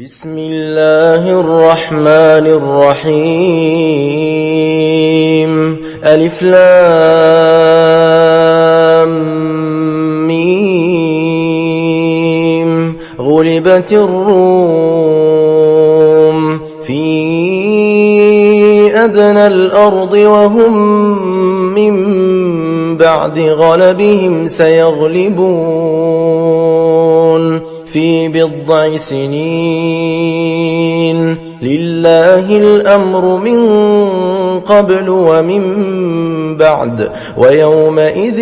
بسم الله الرحمن الرحيم. ألف لام ميم. غلبت الروم في أدنى الأرض وهم من بعد غلبهم سيغلبون في بضع سنين. لله الأمر من قبل ومن بعد ويومئذ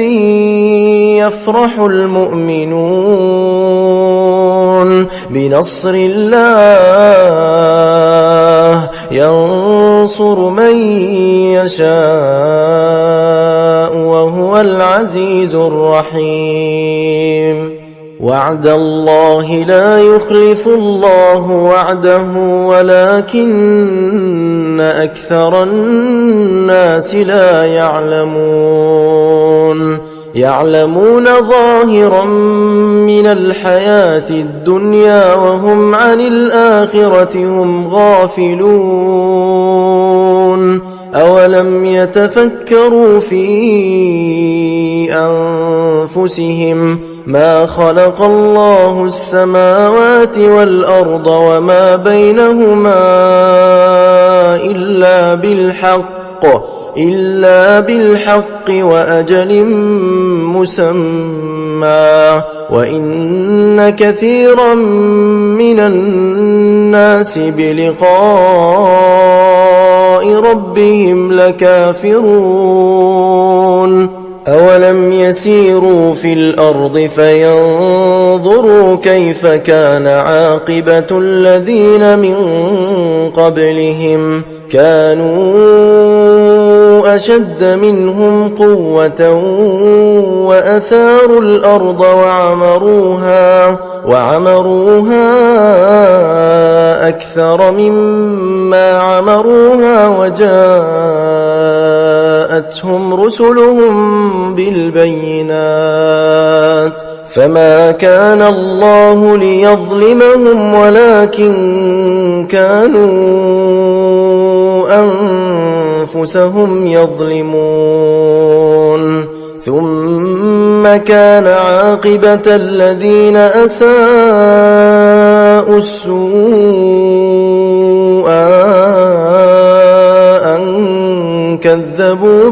يفرح المؤمنون بنصر الله ينصر من يشاء وهو العزيز الرحيم. وعد الله لا يخلف الله وعده ولكن أكثر الناس لا يعلمون ظاهرا من الحياة الدنيا وهم عن الآخرة هم غافلون. أولم يتفكروا في أنفسهم ما خلق الله السماوات والأرض وما بينهما إلا بالحق وأجل مسمى وإن كثيرا من الناس بلقاء ربهم لكافرون. أولم يسيروا في الأرض فينظروا كيف كان عاقبة الذين من قبلهم كانوا أشد منهم قوة وأثاروا الأرض وعمروها أكثر مما عمروها وجاءتهم رسلهم بالبينات فما كان الله ليظلمهم ولكن كانوا أنفسهم يظلمون. ثم كان عاقبة الذين أساءوا السوء أن كذبوا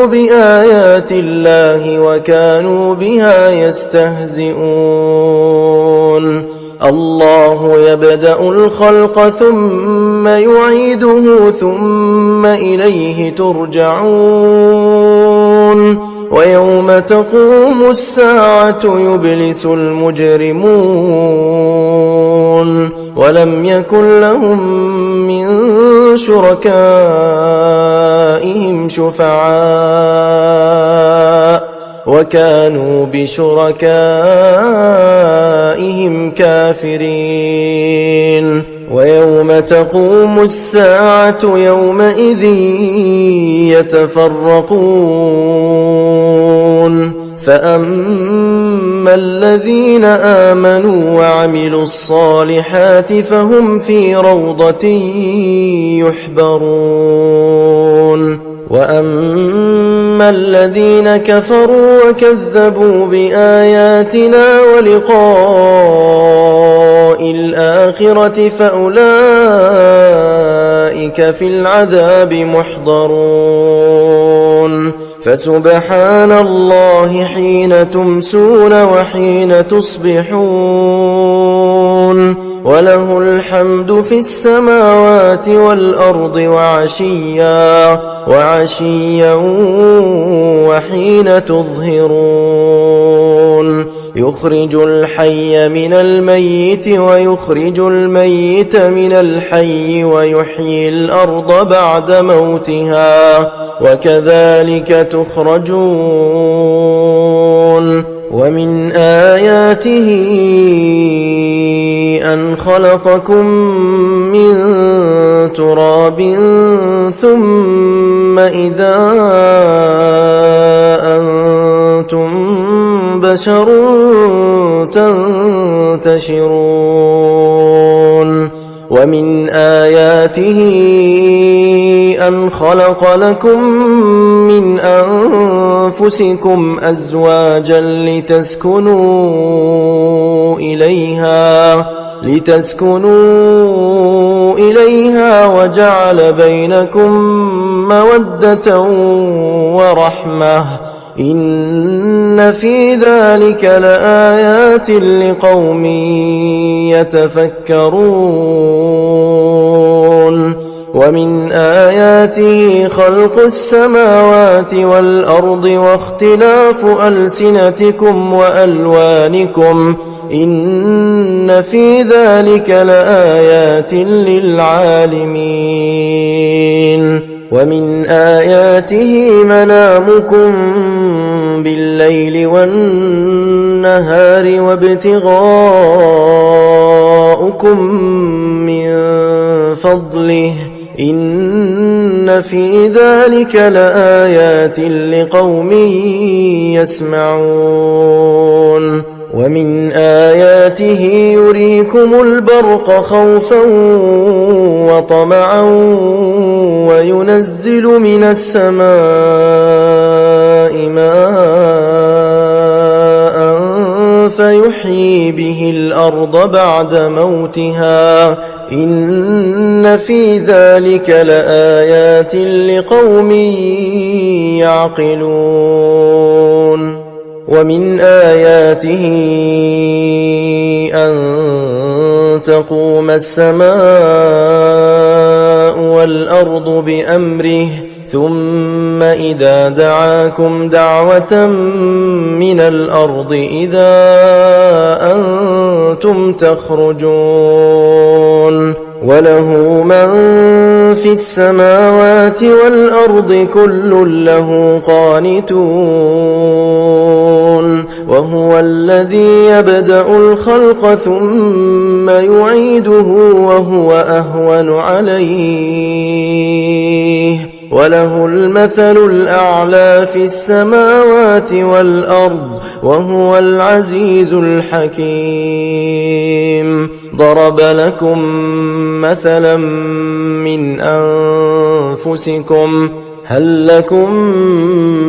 بآيات الله وكانوا بها يستهزئون. الله يبدأ الخلق ثم يعيده ثم إليه ترجعون. ويوم تقوم الساعة يبلس المجرمون ولم يكن لهم من شركائهم شفعاء وكانوا بشركائهم كافرين. ويوم تقوم الساعة يومئذ يتفرقون فأما الذين آمنوا وعملوا الصالحات فهم في روضة يحبرون. وأما الذين كفروا وكذبوا بآياتنا ولقاء الآخرة فأولئك في العذاب محضرون. فسبحان الله حين تمسون وحين تصبحون وله الحمد في السماوات والأرض وعشيا وحين تظهرون. يخرج الحي من الميت ويخرج الميت من الحي ويحيي الأرض بعد موتها وكذلك تخرجون. ومن آياته أن خلقكم من تراب ثم إذا أنتم بشر تنتشرون ومن آياته أن خلق لكم من أنفسكم أزواجا لتسكنوا إليها وجعل بينكم مودة ورحمة إن في ذلك لآيات لقوم يتفكرون ومن آياته خلق السماوات والأرض واختلاف ألسنتكم وألوانكم إن في ذلك لآيات للعالمين ومن آياته منامكم بالليل والنهار وابتغاؤكم من فضله إن في ذلك لآيات لقوم يسمعون ومن آياته يريكم البرق خوفا وطمعا وينزل من السماء ماء فيحيي به الأرض بعد موتها إن في ذلك لآيات لقوم يعقلون ومن آياته أن تقوم السماء والأرض بأمره ثم إذا دعاكم دعوة من الأرض إذا أنتم تخرجون وله من في السماوات والأرض كل له قانتون وهو الذي يبدأ الخلق ثم يعيده وهو أهون عليه وله المثل الأعلى في السماوات والأرض وهو العزيز الحكيم ضرب لكم مثلا من أنفسكم هل لكم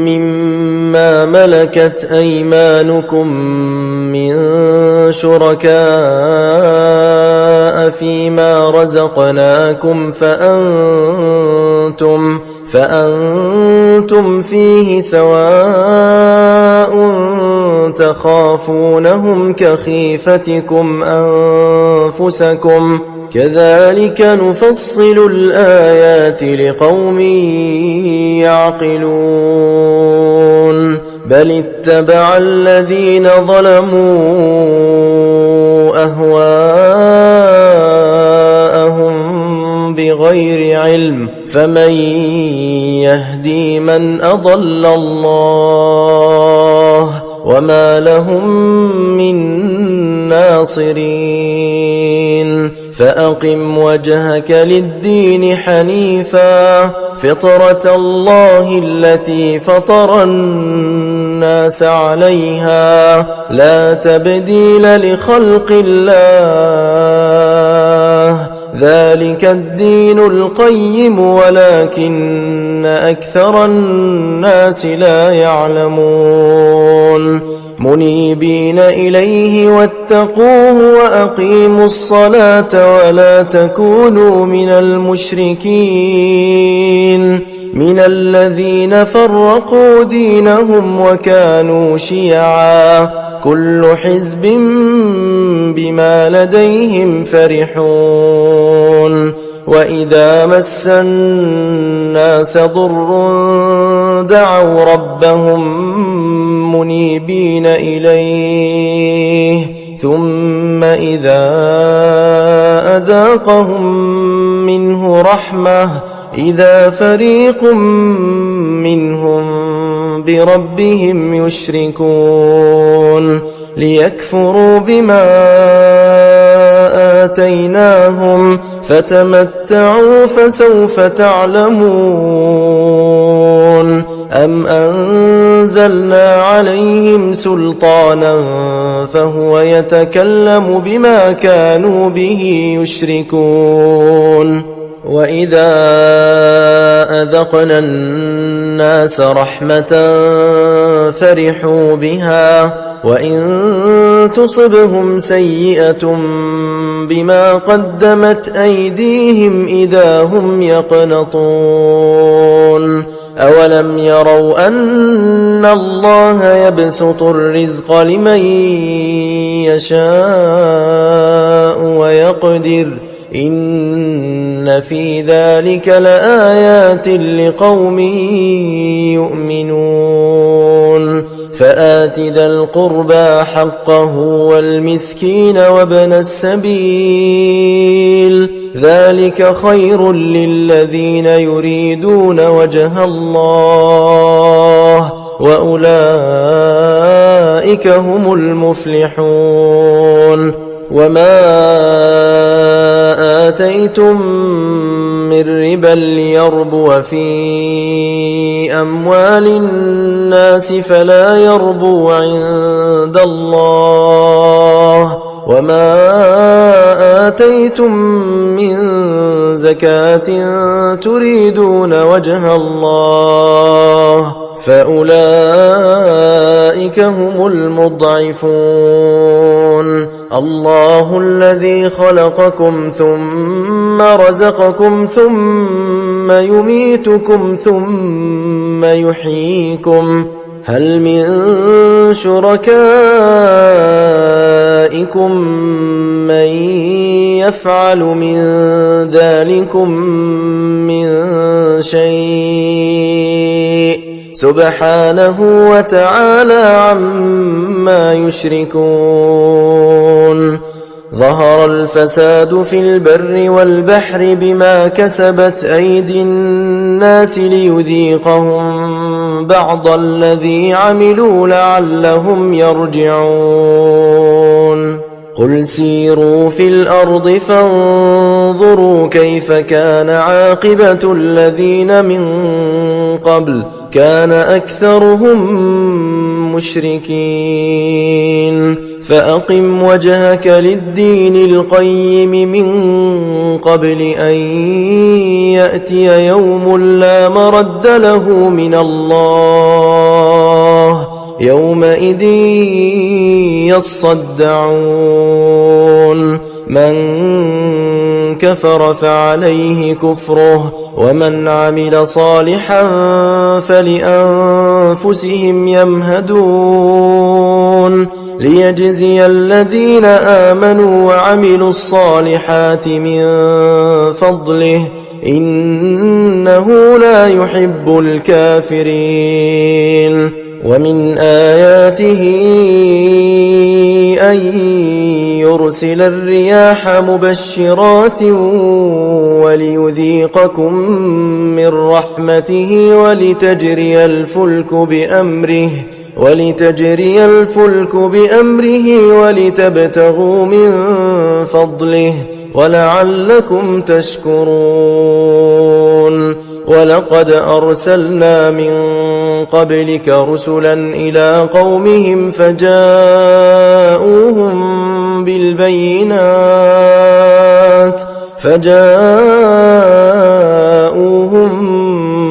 مما ملكت أيمانكم من شركاء فيما رزقناكم فأنتم فيه سواء تخافونهم كخيفتكم أنفسكم كذلك نفصل الآيات لقوم يعقلون بل اتبع الذين ظلموا أهواءهم بغير علم فمن يهدي من أضل الله وما لهم من ناصرين فأقم وجهك للدين حنيفا فطرة الله التي فطر الناس عليها لا تبديل لخلق الله ذلك الدين القيم ولكن أكثر الناس لا يعلمون منيبين إليه واتقوه وأقيموا الصلاة ولا تكونوا من المشركين من الذين فرقوا دينهم وكانوا شيعا كل حزب بما لديهم فرحون وإذا مس الناس ضر دعوا ربهم منيبين إليه ثم إذا أذاقهم منه رحمة إذا فريق منهم بربهم يشركون ليكفروا بما آتيناهم فتمتعوا فسوف تعلمون أم أنزلنا عليهم سلطانا فهو يتكلم بما كانوا به يشركون وإذا أذقنا الناس رحمة فرحوا بها وإن تصبهم سيئة بما قدمت أيديهم إذا هم يقنطون أولم يروا أن الله يبسط الرزق لمن يشاء ويقدر إن في ذلك لآيات لقوم يؤمنون فآت ذا القربى حقه والمسكين وابن السبيل ذلك خير للذين يريدون وجه الله وأولئك هم المفلحون وما آتيتم من ربا ليربو في أموال الناس فلا يربو عند الله وما آتيتم من زكاة تريدون وجه الله فأولئك هم المضعفون الله الذي خلقكم ثم رزقكم ثم يميتكم ثم يحييكم هل من شركائكم من يفعل من ذلكم من شيء سبحانه وتعالى عما يشركون ظهر الفساد في البر والبحر بما كسبت أيدي الناس ليذيقهم بعض الذي عملوا لعلهم يرجعون قل سيروا في الأرض فانظروا كيف كان عاقبة الذين من قبل كان أكثرهم مشركين فأقم وجهك للدين القيم من قبل أن يأتي يوم لا مرد له من الله يومئذ يصدعون من كفر فعليه كفره ومن عمل صالحا فلأنفسهم يمهدون ليجزي الذين آمنوا وعملوا الصالحات من فضله إنه لا يحب الكافرين ومن آياته أن يرسل الرياح مبشرات وليذيقكم من رحمته ولتجري الفلك بأمره ولتبتغوا من فضله ولعلكم تشكرون ولقد أرسلنا من قبلك رسلا إلى قومهم فجاءوهم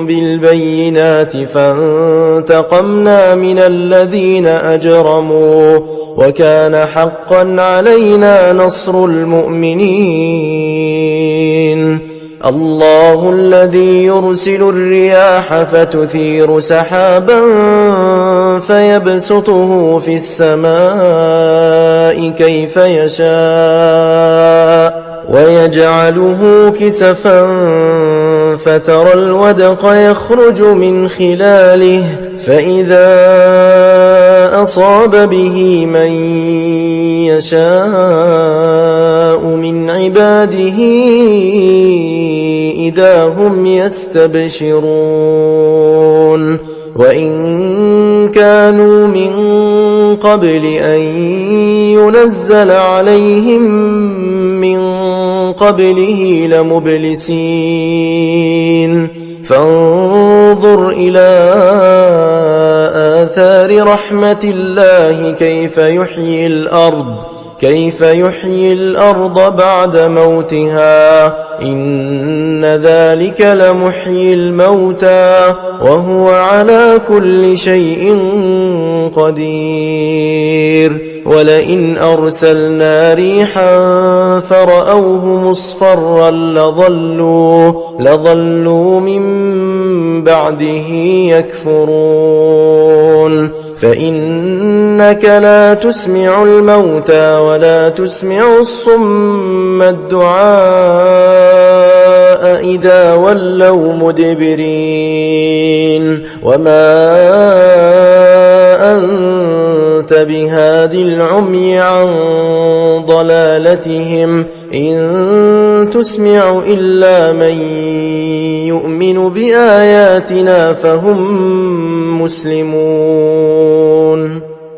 بالبينات فانتقمنا من الذين أجرموا وكان حقا علينا نصر المؤمنين الله الذي يرسل الرياح فتثير سحابا فيبسطه في السماء كيف يشاء ويجعله كسفا فترى الودق يخرج من خلاله فإذا أصاب به من يشاء من عباده إذا هم يستبشرون وإن كانوا من قبل أن ينزل عليهم من قبله لمبلسين فانظر إلى آثار رحمة الله كيف يحيي الأرض بعد موتها إن ذلك لمحيي الموتى وهو على كل شيء قدير ولئن أرسلنا ريحا فرأوه مصفرا لظلوا من بعده يكفرون فإنك لا تسمع الموتى ولا تسمع الصم الدعاء إذا ولوا مدبرين وما أنت بهاد العمي عن ضلالتهم إن تسمع إلا من يؤمن بآياتنا فهم مسلمون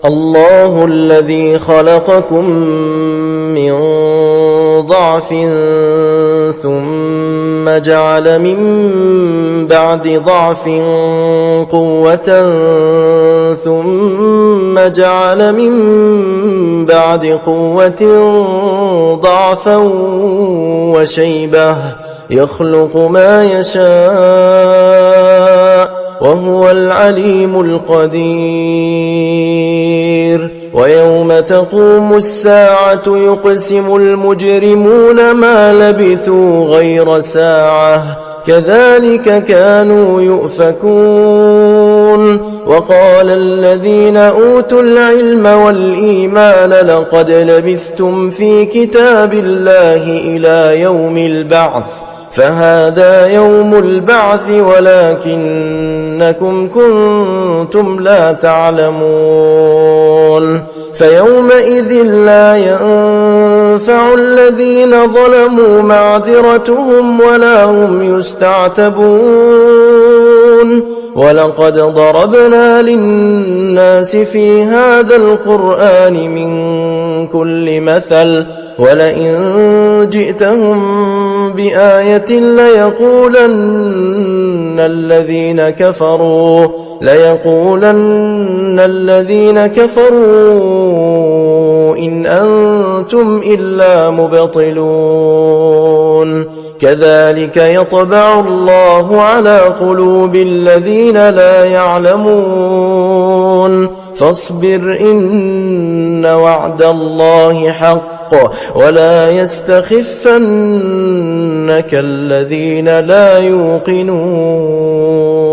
الله الذي خلقكم من ضعف ثم جعل من بعد ضعف قوة ثم جعل من بعد قوة ضعفا وشيبة يخلق ما يشاء وهو العليم القدير ويوم تقوم الساعة يقسم المجرمون ما لبثوا غير ساعة كذلك كانوا يؤفكون وقال الذين أوتوا العلم والإيمان لقد لبثتم في كتاب الله إلى يوم البعث فهذا يوم البعث ولكنكم كنتم لا تعلمون فيومئذ لا ينفع الذين ظلموا معذرتهم ولا هم يستعتبون ولقد ضربنا للناس في هذا القرآن من كل مثل ولئن جئتهم بآية ليقولن الذين كفروا إن أنتم إلا مبطلون كذلك يطبع الله على قلوب الذين لا يعلمون فاصبر إن وعد الله حق ولا يستخفنك الذين لا يوقنون